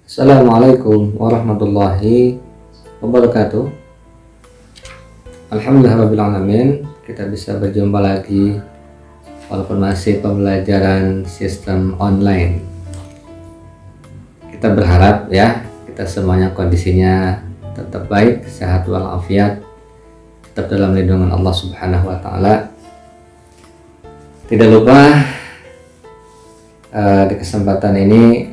Assalamualaikum warahmatullahi wabarakatuh. Alhamdulillahirrahmanirrahim. Kita bisa berjumpa lagi walaupun masih pembelajaran sistem online. Kita berharap ya kita semuanya kondisinya tetap baik, sehat walafiat, tetap dalam lindungan Allah Subhanahu wa taala. Tidak lupa di kesempatan ini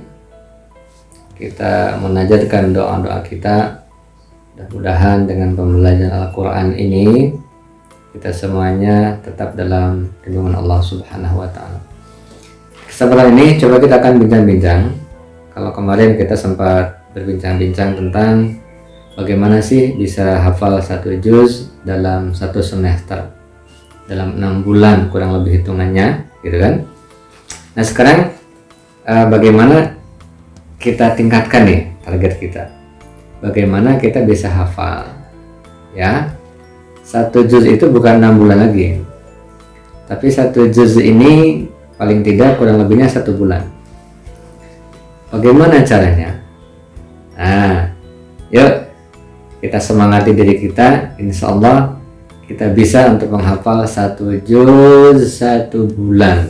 kita menajatkan doa-doa kita. Mudah-mudahan dengan pembelajaran Al-Quran ini kita semuanya tetap dalam lindungan Allah Subhanahu wa taala. Kesempatan ini coba kita akan bincang-bincang. Kalau kemarin kita sempat berbincang-bincang tentang bagaimana sih bisa hafal satu juz dalam satu semester, dalam 6 bulan kurang lebih hitungannya, gitu kan? Nah sekarang bagaimana kita tingkatkan nih target kita, bagaimana kita bisa hafal ya. Satu juz itu bukan 6 bulan lagi, tapi satu juz ini paling tidak kurang lebihnya 1 bulan. Bagaimana caranya? Nah yuk kita semangati diri kita, insya Allah kita bisa untuk menghafal satu juz 1 bulan,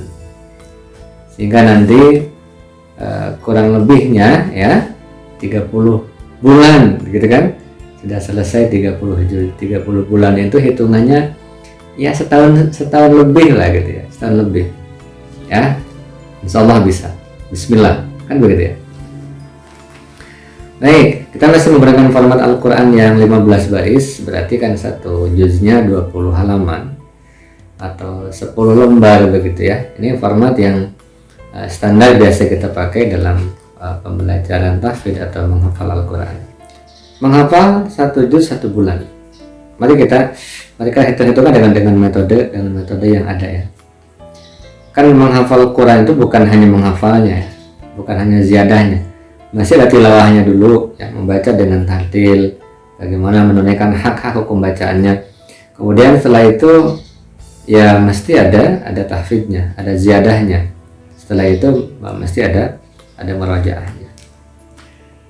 sehingga nanti kurang lebihnya ya 30 bulan gitu kan, sudah selesai 30 bulan. Itu hitungannya ya setahun lebih lah gitu ya, setahun lebih ya, insya Allah bisa. Bismillah, kan begitu ya. Baik, kita masih menggunakan format Al-Quran yang 15 baris, berarti kan satu juznya 20 halaman atau 10 lembar begitu ya. Ini format yang standar biasa kita pakai dalam pembelajaran tahfidz atau menghafal Al-Quran. Menghafal satu juz 1 bulan. Mari kita hitung-hitungkan dengan metode yang ada ya. Kan menghafal Quran itu bukan hanya menghafalnya ya, bukan hanya ziyadahnya, masih ada tilawahnya dulu ya, membaca dengan tartil, bagaimana menunaikan hak-hak hukum bacaannya. Kemudian setelah itu ya mesti ada tahfidznya, ada ziyadahnya. Setelah itu mesti ada murajaahnya.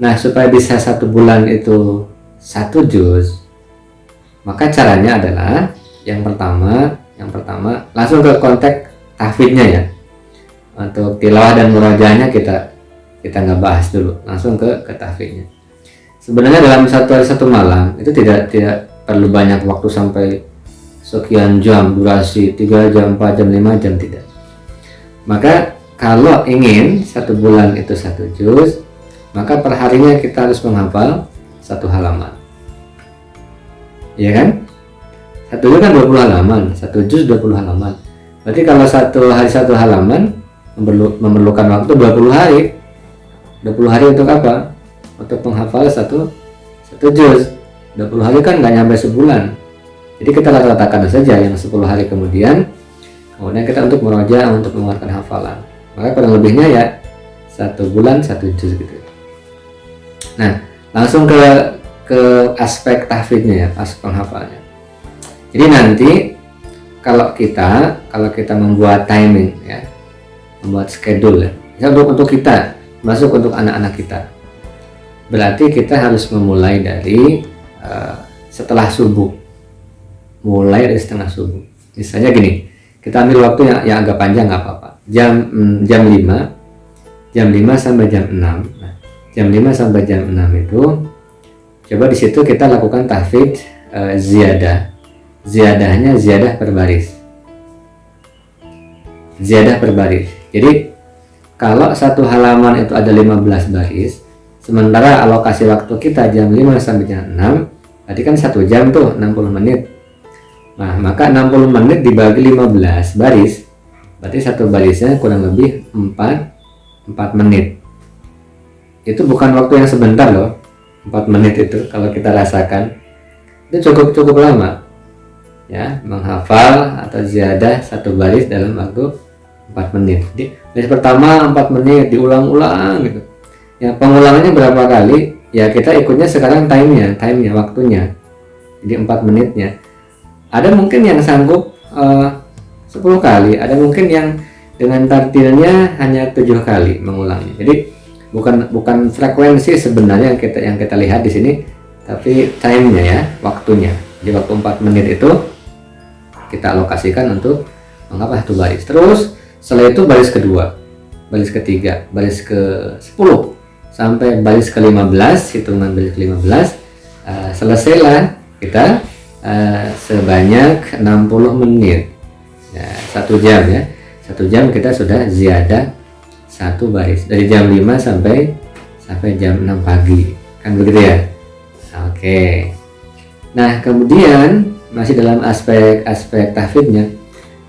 Nah supaya bisa 1 bulan itu 1 juz, maka caranya adalah yang pertama langsung ke konteks tahfidznya ya. Untuk tilawah dan murajaahnya kita nggak bahas dulu, langsung ke tahfidznya. Sebenarnya dalam satu malam itu tidak perlu banyak waktu sampai sekian jam durasi, 3 jam, 4 jam, 5 jam, tidak. Maka kalau ingin 1 bulan itu 1 juz, maka perharinya kita harus menghafal 1 halaman, ya kan? 1 juz kan 20 halaman, 1 juz 20 halaman. Berarti kalau 1 hari 1 halaman memerlukan waktu 20 hari. 20 hari untuk apa? Untuk menghafal satu juz. 20 hari kan nggak nyampe sebulan. Jadi kita rata-ratakan saja yang 10 hari kemudian kita untuk murojaah, untuk menguatkan hafalan. Maka kurang lebihnya ya 1 bulan 1 juz gitu. Nah langsung ke aspek tahfidznya ya, aspek penghafalnya. Jadi nanti kalau kita membuat timing ya, membuat schedule ya, misal untuk kita masuk untuk anak-anak kita, berarti kita harus memulai dari setelah subuh, mulai dari setengah subuh. Misalnya gini, kita ambil waktu yang agak panjang nggak apa-apa, jam 5 sampai jam 6. Nah, jam 5 sampai jam 6 itu coba di situ kita lakukan tahfidz ziyadahnya ziyadah per baris. Jadi kalau 1 halaman itu ada 15 baris, sementara alokasi waktu kita jam 5 sampai jam 6, berarti kan 1 jam tuh 60 menit. Nah, maka 60 menit dibagi 15 baris, berarti 1 barisnya kurang lebih 4 menit. Itu bukan waktu yang sebentar loh, 4 menit itu kalau kita rasakan itu cukup lama ya, menghafal atau ziyadah 1 baris dalam waktu 4 menit. Jadi baris pertama 4 menit diulang-ulang gitu ya. Pengulangannya berapa kali ya, kita ikutnya sekarang timenya waktunya, jadi 4 menitnya. Ada mungkin yang sanggup 10 kali, ada mungkin yang dengan tartilnya hanya 7 kali mengulangnya. Jadi bukan frekuensi sebenarnya yang kita lihat di sini, tapi time-nya ya, waktunya. Di waktu 4 menit itu kita alokasikan untuk menghafal satu baris. Terus setelah itu baris kedua, baris ketiga, baris ke-10 sampai baris ke-15, hitungan baris ke-15, selesailah kita sebanyak 60 menit. Nah, 1 jam ya. 1 jam kita sudah ziyadah satu baris dari jam 5 sampai jam 6 pagi. Kan begitu ya? Oke. Nah, kemudian masih dalam aspek tahfidnya,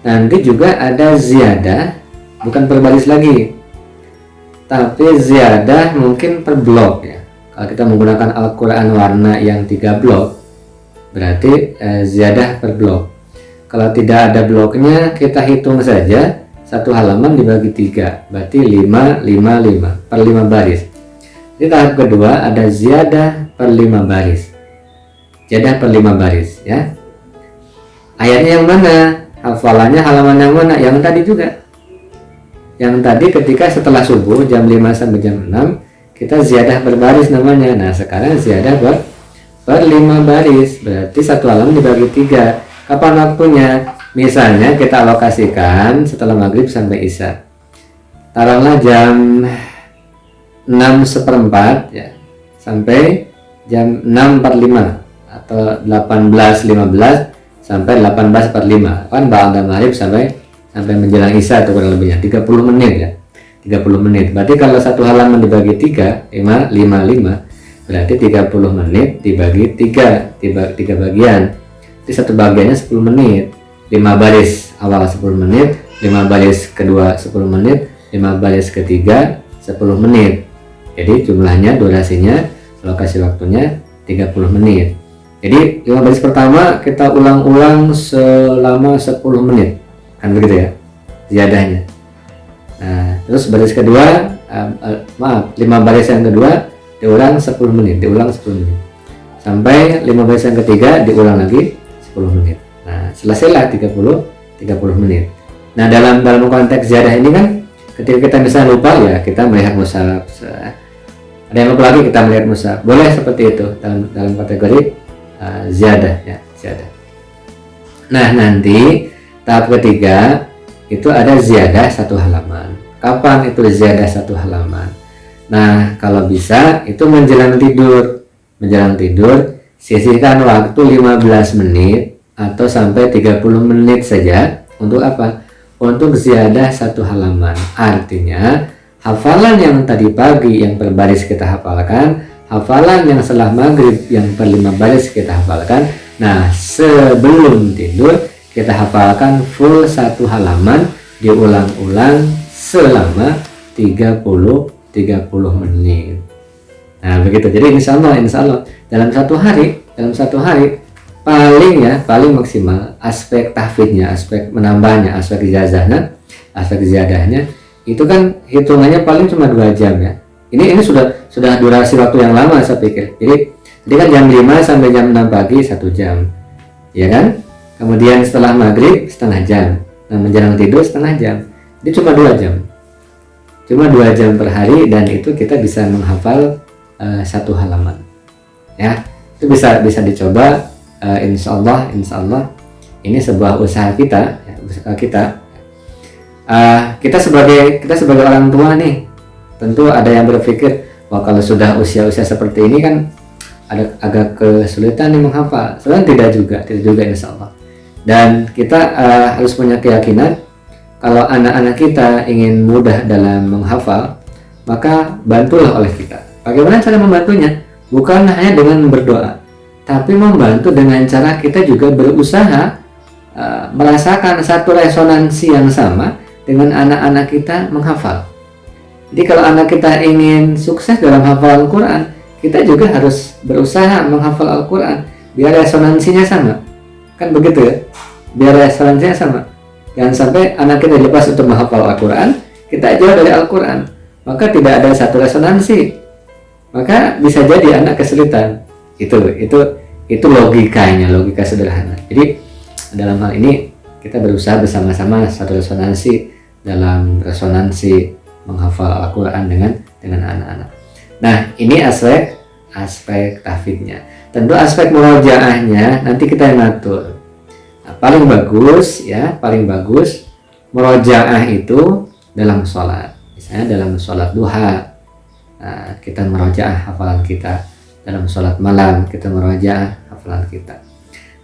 nanti juga ada ziyadah, bukan per baris lagi, tapi ziyadah mungkin per blok ya. Kalau kita menggunakan Al-Quran warna yang 3 blok, berarti ziyadah per blok. Kalau tidak ada bloknya, kita hitung saja satu halaman dibagi 3, berarti 5 per 5 baris. Di tahap kedua ada ziyadah per 5 baris. Ziyadah per 5 baris ya. Ayatnya yang mana? Hafalannya halaman yang mana? Yang tadi juga. Yang tadi ketika setelah subuh jam 5 sampai jam 6 kita ziyadah berbaris namanya. Nah, sekarang ziyadah per 5 baris, berarti satu halaman dibagi 3. Kapan waktunya? Misalnya kita alokasikan setelah maghrib sampai isya. Taruhlah jam 6:15 ya, sampai jam 6:45 atau 18:15 sampai 18:45. Kan ba'da maghrib sampai menjelang isya itu kurang lebihnya 30 menit ya. 30 menit. Berarti kalau satu halaman dibagi 3, 5, berarti 30 menit dibagi 3 bagian. Jadi satu bagiannya 10 menit. 5 baris awal 10 menit, 5 baris kedua 10 menit, 5 baris ketiga 10 menit. Jadi jumlahnya, durasinya, alokasi waktunya 30 menit. Jadi 5 baris pertama kita ulang-ulang selama 10 menit. Kan begitu ya ziyadahnya. Nah, terus baris kedua, 5 baris yang kedua diulang 10 menit, sampai 5 baris yang ketiga diulang lagi 10 menit. Nah, selesailah 30 menit. Nah, dalam konteks ziyadah ini kan ketika kita misalnya lupa ya, kita melihat mushaf. Ada yang lupa lagi, kita melihat mushaf. Boleh seperti itu dalam kategori ziyadah ya, ziyadah. Nah, nanti tahap ketiga itu ada ziyadah 1 halaman. Kapan itu ziyadah 1 halaman? Nah, kalau bisa itu menjelang tidur, sisihkan waktu 15 menit atau sampai 30 menit saja untuk apa? Untuk ziyadah 1 halaman. Artinya hafalan yang tadi pagi yang per baris kita hafalkan, hafalan yang setelah maghrib yang per 5 baris kita hafalkan. Nah, sebelum tidur kita hafalkan full 1 halaman, diulang-ulang selama 30 menit. Nah, begitu. Jadi insya Allah dalam satu hari paling maksimal aspek tahfidnya, aspek menambahnya, aspek ziyadahnya itu kan hitungannya paling cuma 2 jam ya. Ini sudah durasi waktu yang lama saya pikir. Jadi kan jam 5 sampai jam 6 pagi 1 jam. Ya kan? Kemudian setelah maghrib setengah jam. Nah, menjelang tidur setengah jam. Jadi cuma 2 jam. Cuma 2 jam per hari, dan itu kita bisa menghafal 1 halaman. Ya, itu bisa dicoba. Insya Allah ini sebuah usaha kita ya, kita sebagai orang tua nih, tentu ada yang berpikir, wah kalau sudah usia seperti ini kan ada agak kesulitan nih menghafal. Sebenarnya tidak juga insya Allah. Dan kita harus punya keyakinan kalau anak-anak kita ingin mudah dalam menghafal, maka bantulah oleh kita. Bagaimana cara membantunya? Bukan hanya dengan berdoa, tapi membantu dengan cara kita juga berusaha merasakan satu resonansi yang sama dengan anak-anak kita menghafal. Jadi kalau anak kita ingin sukses dalam hafalan Quran, kita juga harus berusaha menghafal Al-Quran biar resonansinya sama. Kan begitu ya? Biar resonansinya sama. Jangan sampai anak kita lepas untuk menghafal Al-Quran, kita jauh dari Al-Quran, maka tidak ada satu resonansi. Maka bisa jadi anak kesulitan. Itu logikanya, logika sederhana. Jadi dalam hal ini kita berusaha bersama-sama satu resonansi dalam resonansi menghafal Al-Quran dengan dengan anak-anak. Nah, ini aspek tahfidnya. Tentu aspek murojaahnya nanti kita yang ngatur. Nah, paling bagus murojaah itu dalam sholat. Misalnya dalam sholat duha, nah, kita murojaah hafalan kita. Dalam sholat malam kita murojaah hafalan kita.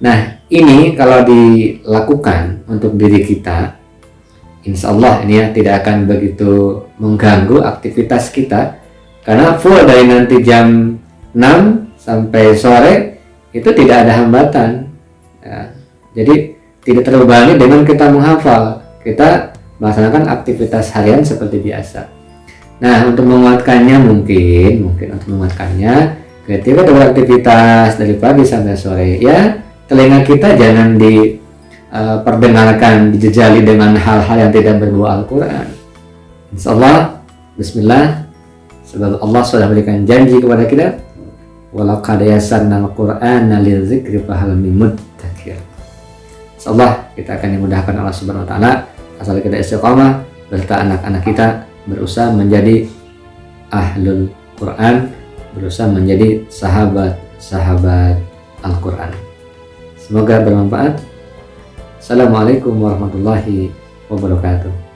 Nah, ini kalau dilakukan untuk diri kita, insya Allah ini ya tidak akan begitu mengganggu aktivitas kita, karena full dari nanti jam 6 sampai sore itu tidak ada hambatan ya. Jadi tidak terbebani dengan kita menghafal, kita melaksanakan aktivitas harian seperti biasa. Nah, untuk menguatkannya mungkin untuk menguatkannya, ketika beraktivitas dari pagi sampai sore, ya telinga kita jangan diperdengarkan, dijejali dengan hal-hal yang tidak berbau Al-Quran. Insya Allah, Bismillah, sebab Allah sudah berikan janji kepada kita, walaqad yassarna al-Qur'ana lidzikri fahal min muddakir. Insya Allah kita akan dimudahkan Allah Subhanahu Wa Taala asal kita istiqamah beserta anak-anak kita berusaha menjadi ahlul Quran, berusaha menjadi sahabat Al-Quran. Semoga bermanfaat. Assalamualaikum warahmatullahi wabarakatuh.